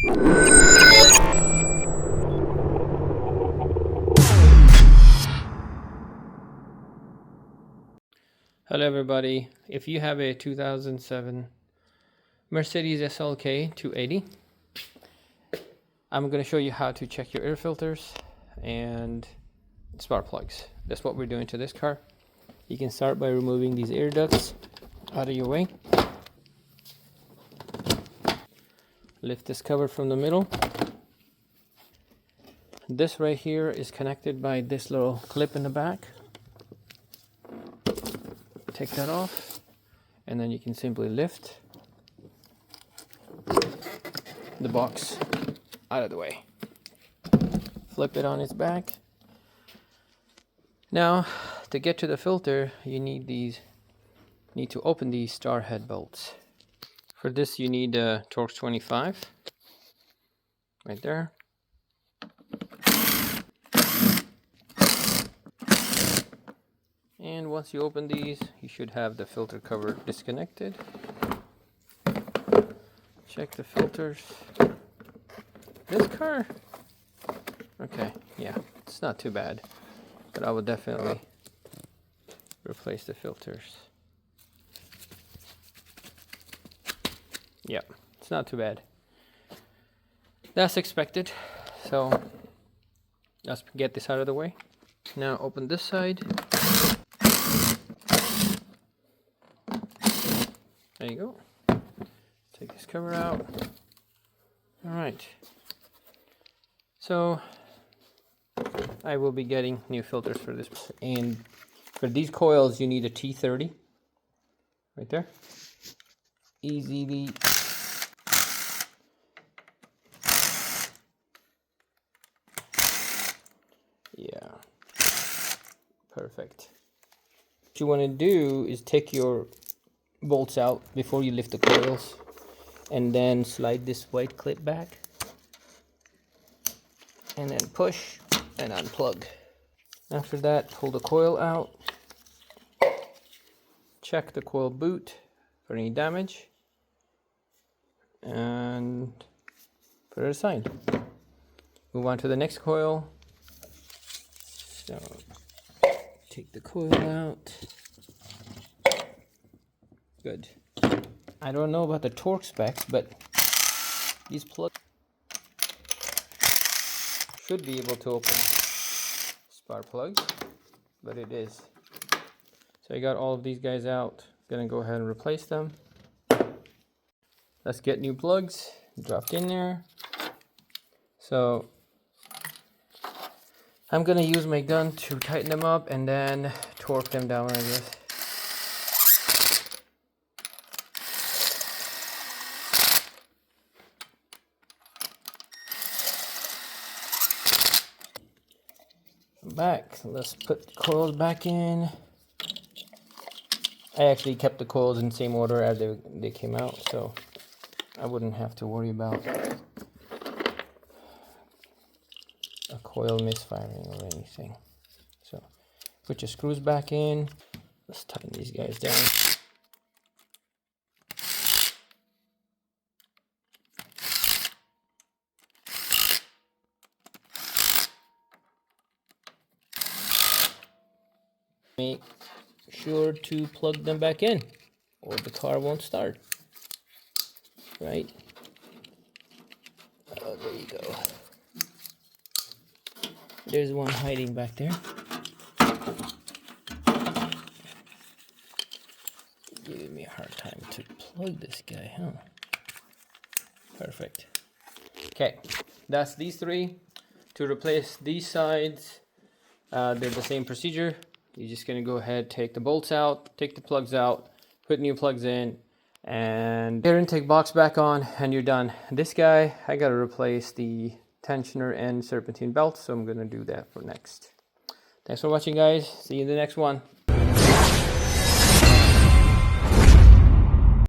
Hello everybody, if you have a 2007 Mercedes SLK 280, I'm going to show you how to check your air filters and spark plugs. That's what we're doing to this car. You can start by removing these air ducts out of your way. Lift this cover from the middle. This right here is connected by this little clip in the back. Take that off, and then you can simply lift the box out of the way. Flip it on its back. Now, to get to the filter, you need to open these star head bolts. For this, you need a Torx 25 right there. And once you open these, you should have the filter cover disconnected. Check the filters. This car, okay, yeah, it's not too bad, but I would definitely replace the filters. Yeah, it's not too bad. That's expected. So let's get this out of the way. Now open this side. There you go. Take this cover out. All right. So I will be getting new filters for this. And for these coils, you need a T30 right there. Easily. Yeah. Perfect. What you want to do is take your bolts out before you lift the coils, and then slide this white clip back, and then push and unplug. After that, pull the coil out, check the coil boot for any damage, and put it aside. Move on to the next coil. So take the coil out. Good. I don't know about the torque specs, but these plugs should be able to open spark plugs, but it is. So I got all of these guys out. Gonna go ahead and replace them. Let's get new plugs dropped in there. So I'm gonna use my gun to tighten them up and then torque them down, I guess. Back. Let's put the coils back in. I actually kept the coils in the same order as they came out, so I wouldn't have to worry about a coil misfiring or anything. So put your screws back in. Let's tighten these guys down. Make sure to plug them back in or the car won't start. Right? Oh, there you go. There's one hiding back there. Giving me a hard time to plug this guy, huh? Perfect. Okay, that's these three. To replace these sides, they're the same procedure. You're just gonna go ahead, take the bolts out, take the plugs out, put new plugs in, and air intake box back on, and you're done. This guy, I gotta replace the tensioner and serpentine belt, so I'm gonna do that for next. Thanks for watching, guys. See you in the next one.